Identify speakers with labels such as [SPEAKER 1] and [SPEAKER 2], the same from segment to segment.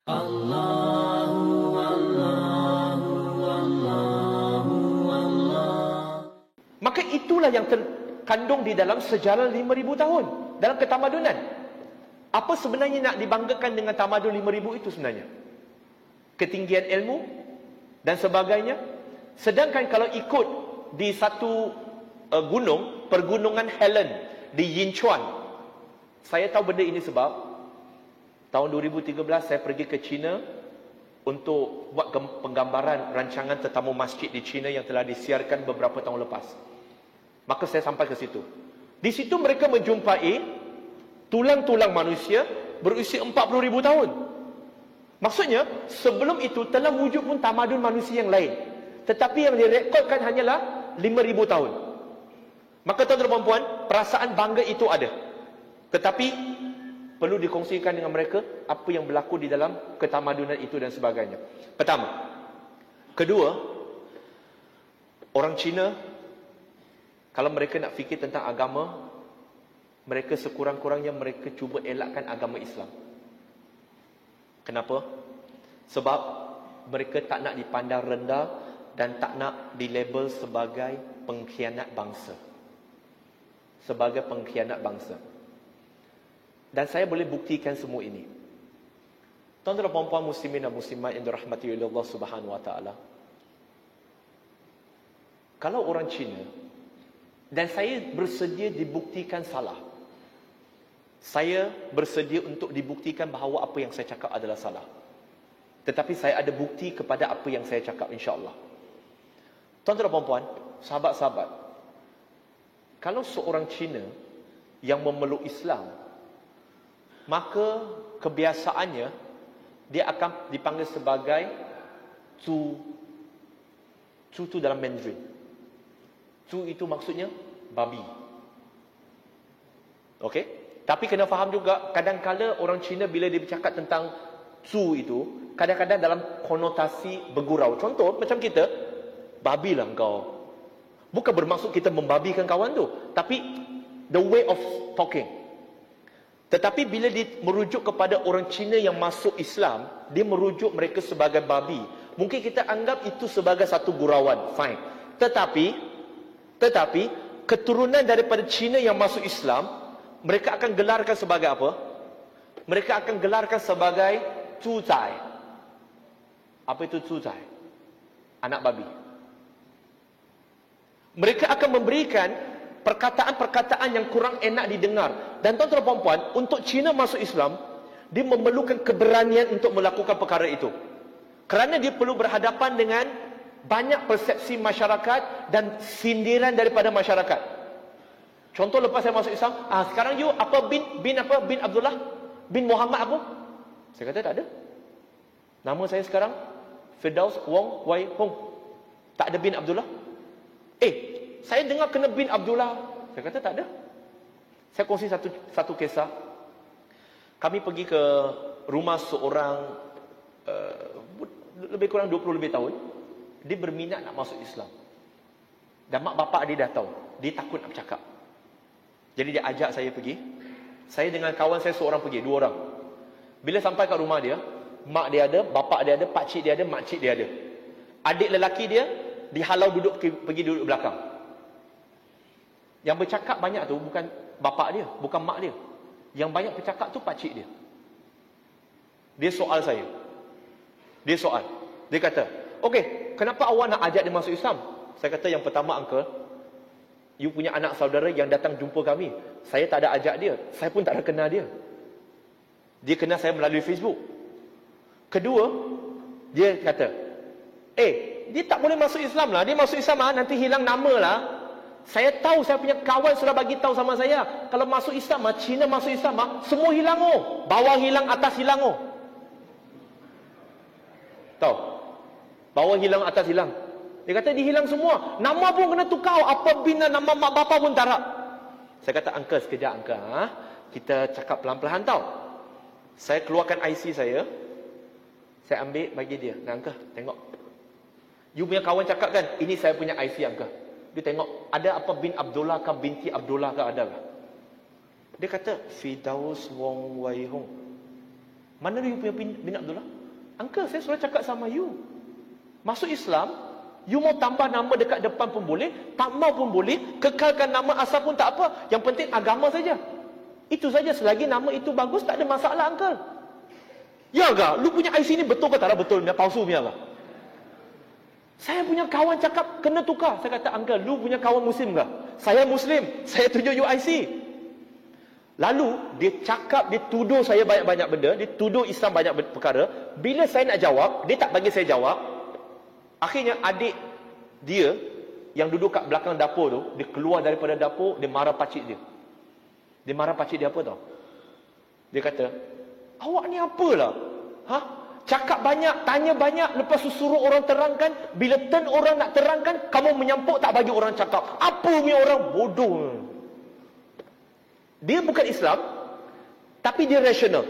[SPEAKER 1] Maka itulah yang terkandung di dalam sejarah 5,000 tahun dalam ketamadunan. Apa sebenarnya nak dibanggakan dengan tamadun 5,000 itu sebenarnya? Ketinggian ilmu dan sebagainya. Sedangkan kalau ikut di satu gunung, pergunungan Helen di Yinchuan. Saya tahu benda ini sebab tahun 2013 saya pergi ke China untuk buat penggambaran rancangan tetamu masjid di China yang telah disiarkan beberapa tahun lepas. Maka saya sampai ke situ. Di situ mereka menjumpai tulang-tulang manusia berusia 40,000 tahun. Maksudnya, sebelum itu telah wujud pun tamadun manusia yang lain. Tetapi yang direkodkan hanyalah 5,000 tahun. Maka tuan-tuan dan puan, perasaan bangga itu ada. Tetapi perlu dikongsikan dengan mereka apa yang berlaku di dalam ketamadunan itu dan sebagainya. Pertama. Kedua, orang Cina, kalau mereka nak fikir tentang agama, mereka sekurang-kurangnya mereka cuba elakkan agama Islam. Kenapa? Sebab mereka tak nak dipandang rendah dan tak nak dilabel sebagai pengkhianat bangsa. Sebagai pengkhianat bangsa. Dan saya boleh buktikan semua ini. Tuan-tuan dan puan-puan muslimin dan muslimat yang dirahmati oleh Allah Subhanahu wa taala. Kalau orang Cina, dan saya bersedia dibuktikan salah. Saya bersedia untuk dibuktikan bahawa apa yang saya cakap adalah salah. Tetapi saya ada bukti kepada apa yang saya cakap, insya-Allah. Tuan-tuan dan puan-puan, sahabat-sahabat, kalau seorang Cina yang memeluk Islam, maka kebiasaannya dia akan dipanggil sebagai Zu. Zu itu dalam Mandarin. Zu itu maksudnya babi. Okey? Tapi kena faham juga, kadang-kala orang Cina bila dia bercakap tentang Zu itu, kadang-kadang dalam konotasi bergurau. Contoh, macam kita, babilah engkau. Bukan bermaksud kita membabikan kawan tu, tapi the way of talking. Tetapi bila dia merujuk kepada orang Cina yang masuk Islam, dia merujuk mereka sebagai babi. Mungkin kita anggap itu sebagai satu gurauan, fine. Tetapi keturunan daripada Cina yang masuk Islam, mereka akan gelarkan sebagai apa? Mereka akan gelarkan sebagai Zuzai. Apa itu Zuzai? Anak babi. Mereka akan memberikan perkataan-perkataan yang kurang enak didengar. Dan tuan-tuan dan puan-puan, untuk Cina masuk Islam, dia memerlukan keberanian untuk melakukan perkara itu. Kerana dia perlu berhadapan dengan banyak persepsi masyarakat dan sindiran daripada masyarakat. Contoh, lepas saya masuk Islam, sekarang you apa bin Abdullah? Bin Muhammad apa? Saya kata tak ada. Nama saya sekarang Firdaus Wong Wai Hong. Tak ada bin Abdullah. Saya dengar kena bin Abdullah. Saya kata tak ada. Saya kongsi satu kisah. Kami pergi ke rumah seorang lebih kurang 20 lebih tahun. Dia berminat nak masuk Islam. Dan mak bapak dia dah tahu. Dia takut nak bercakap. Jadi dia ajak saya pergi. Saya dengan kawan saya seorang pergi, 2 orang. Bila sampai kat rumah dia, mak dia ada, bapak dia ada, pakcik dia ada, makcik dia ada. Adik lelaki dia dihalau pergi duduk belakang. Yang bercakap banyak tu bukan bapak dia, bukan mak dia. Yang banyak bercakap tu pakcik dia. Dia soal saya. Dia kata, "Okey, kenapa awak nak ajak dia masuk Islam?" Saya kata, "Yang pertama, uncle, you punya anak saudara yang datang jumpa kami. Saya tak ada ajak dia. Saya pun tak ada kenal dia. Dia kenal saya melalui Facebook. Kedua, dia kata, dia tak boleh masuk Islam lah. Dia masuk Islam nanti hilang nama lah. Saya tahu, saya punya kawan sudah bagi tahu sama saya. Kalau masuk Islam Cina masuk Islam semua hilang Bawah hilang, atas hilang Tahu? Bawah hilang, atas hilang. Dia kata dihilang semua. Nama pun kena tukar. Apa bina nama mak bapa pun tak. Saya kata, "Uncle, sekejap uncle. Kita cakap pelan-pelan tau." Saya keluarkan IC saya. Saya ambil bagi dia. "Nah uncle, tengok. You punya kawan cakap kan, ini saya punya IC uncle." Dia tengok, ada apa bin Abdullah ke binti Abdullah ke ada ke? Dia kata, "Firdaus Wong Wai Hong." Mana you punya bin Abdullah? Uncle, saya sudah cakap sama you. Masuk Islam, you mau tambah nama dekat depan pun boleh, tak mau pun boleh, kekalkan nama asal pun tak apa. Yang penting agama saja. Itu saja, selagi nama itu bagus, tak ada masalah, Uncle. Ya ke? Lu punya IC ni betul ke tak ada betul? Palsu punya ke? Saya punya kawan cakap, kena tukar. Saya kata, Uncle, lu punya kawan Muslim ke? Saya Muslim, saya tunjuk you IC. Lalu, dia cakap, dia tuduh saya banyak-banyak benda, dia tuduh Islam banyak perkara. Bila saya nak jawab, dia tak bagi saya jawab. Akhirnya, adik dia, yang duduk kat belakang dapur tu, dia keluar daripada dapur, dia marah pakcik dia. Dia marah pakcik dia apa tau? Dia kata, awak ni apalah? Ha? Cakap banyak, tanya banyak, lepas tu suruh orang terangkan. Bila turn orang nak terangkan, kamu menyampuk tak bagi orang cakap. Apa punya orang bodoh? Dia bukan Islam, tapi dia rasional.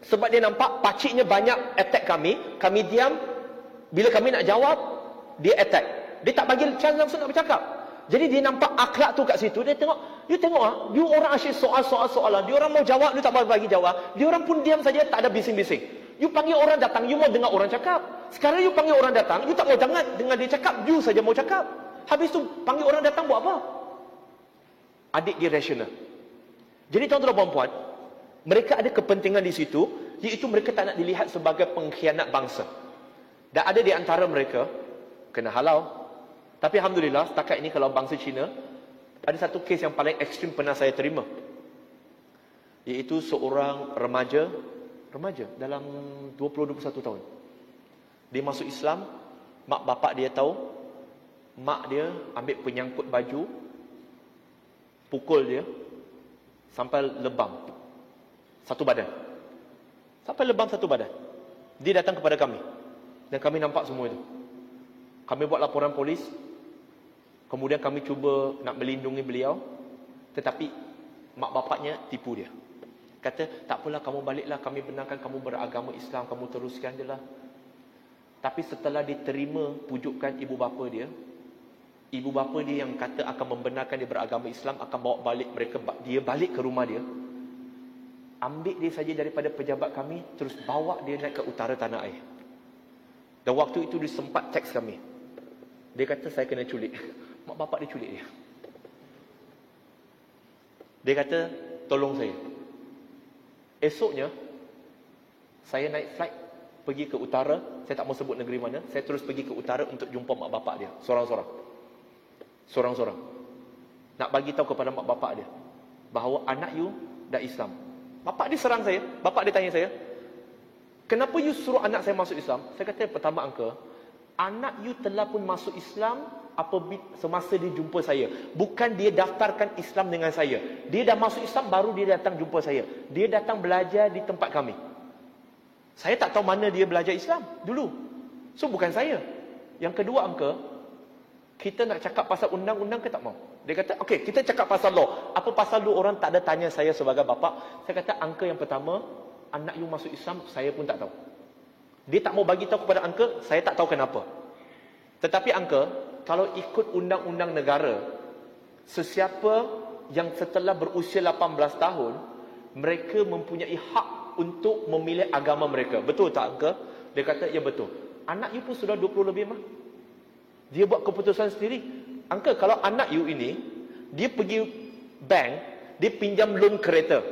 [SPEAKER 1] Sebab dia nampak pakciknya banyak attack kami diam. Bila kami nak jawab, dia attack. Dia tak bagi chance langsung nak bercakap. Jadi dia nampak akhlak tu kat situ. Dia tengok, you orang asyik soalan. Dia orang mau jawab, you tak mau bagi jawab. Dia orang pun diam saja, tak ada bising-bising. You panggil orang datang, you mau dengar orang cakap. Sekarang you panggil orang datang, you tak mau dengar dia cakap, you saja mau cakap. Habis tu panggil orang datang buat apa? Adik dia rasional. Jadi tuan-tuan dan puan-puan, mereka ada kepentingan di situ, iaitu mereka tak nak dilihat sebagai pengkhianat bangsa. Dan ada di antara mereka kena halau. Tapi alhamdulillah, setakat ini kalau bangsa Cina, ada satu kes yang paling ekstrim pernah saya terima. Iaitu seorang remaja dalam 20-21 tahun. Dia masuk Islam, mak bapak dia tahu, mak dia ambil penyangkut baju, pukul dia sampai lebam satu badan. Sampai lebam satu badan. Dia datang kepada kami. Dan kami nampak semua itu. Kami buat laporan polis. Kemudian kami cuba nak melindungi beliau. Tetapi mak bapaknya tipu dia. Kata, tak apalah, kamu baliklah, kami benarkan kamu beragama Islam, kamu teruskan je lah. Tapi setelah diterima pujukan ibu bapa dia, ibu bapa dia yang kata akan membenarkan dia beragama Islam, akan bawa balik dia balik ke rumah dia. Ambil dia saja daripada pejabat kami, terus bawa dia naik ke utara tanah air. Dan waktu itu dia sempat teks kami. Dia kata, saya kena culik. Mak bapak dia culik dia. Dia kata, tolong saya. Esoknya, saya naik flight pergi ke utara. Saya tak mau sebut negeri mana. Saya terus pergi ke utara untuk jumpa mak bapak dia. Sorang-sorang. Nak bagi tahu kepada mak bapak dia bahawa anak you dah Islam. Bapak dia serang saya. Bapak dia tanya saya, kenapa you suruh anak saya masuk Islam? Saya kata, pertama, Uncle, anak you telah pun masuk Islam semasa dia jumpa saya. Bukan dia daftarkan Islam dengan saya. Dia dah masuk Islam, baru dia datang jumpa saya. Dia datang belajar di tempat kami. Saya tak tahu mana dia belajar Islam dulu. So, bukan saya. Yang kedua, Uncle, kita nak cakap pasal undang-undang ke tak mau? Dia kata, okey, kita cakap pasal law. Apa pasal law orang tak ada tanya saya sebagai bapa? Saya kata, Uncle, yang pertama, anak you masuk Islam, saya pun tak tahu. Dia tak mau bagi tahu kepada Uncle, saya tak tahu kenapa. Tetapi Uncle, kalau ikut undang-undang negara, sesiapa yang setelah berusia 18 tahun, mereka mempunyai hak untuk memilih agama mereka. Betul tak, Uncle? Dia kata, ya betul. Anak you pun sudah 20 lebih mah. Dia buat keputusan sendiri. Uncle, kalau anak you ini, dia pergi bank, dia pinjam loan kereta.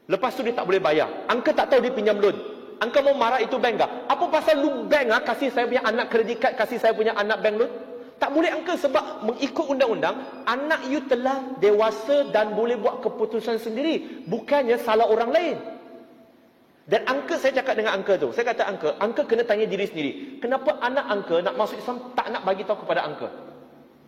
[SPEAKER 1] Lepas tu dia tak boleh bayar. Uncle tak tahu dia pinjam loan. Uncle mau marah itu bank tak? Apa pasal lu bank kasih saya punya anak kredit card, kasih saya punya anak bank loan? Tak boleh, Uncle, sebab mengikut undang-undang, anak you telah dewasa dan boleh buat keputusan sendiri. Bukannya salah orang lain. Dan Uncle, saya cakap dengan Uncle tu, saya kata, Uncle kena tanya diri sendiri. Kenapa anak Uncle nak masuk Islam tak nak bagi tahu kepada Uncle?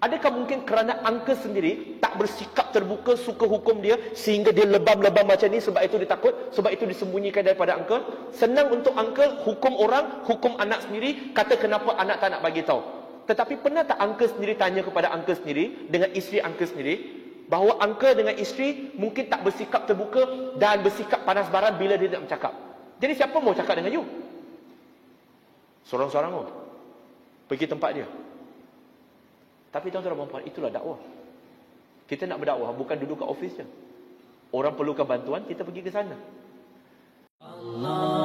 [SPEAKER 1] Adakah mungkin kerana Uncle sendiri tak bersikap terbuka, suka hukum dia, sehingga dia lebam-lebam macam ni, sebab itu dia takut, sebab itu disembunyikan daripada Uncle? Senang untuk Uncle hukum orang, hukum anak sendiri, kata kenapa anak tak nak bagi tahu. Tetapi pernah tak Uncle sendiri tanya kepada Uncle sendiri, dengan isteri Uncle sendiri, bahawa Uncle dengan isteri mungkin tak bersikap terbuka dan bersikap panas baran bila dia nak bercakap? Jadi siapa mau cakap dengan you? Sorang-sorang tu pergi tempat dia. Tapi tuan-tuan dan puan, itulah dakwah. Kita nak berdakwah bukan duduk kat office je. Orang perlukan bantuan, kita pergi ke sana.
[SPEAKER 2] Allah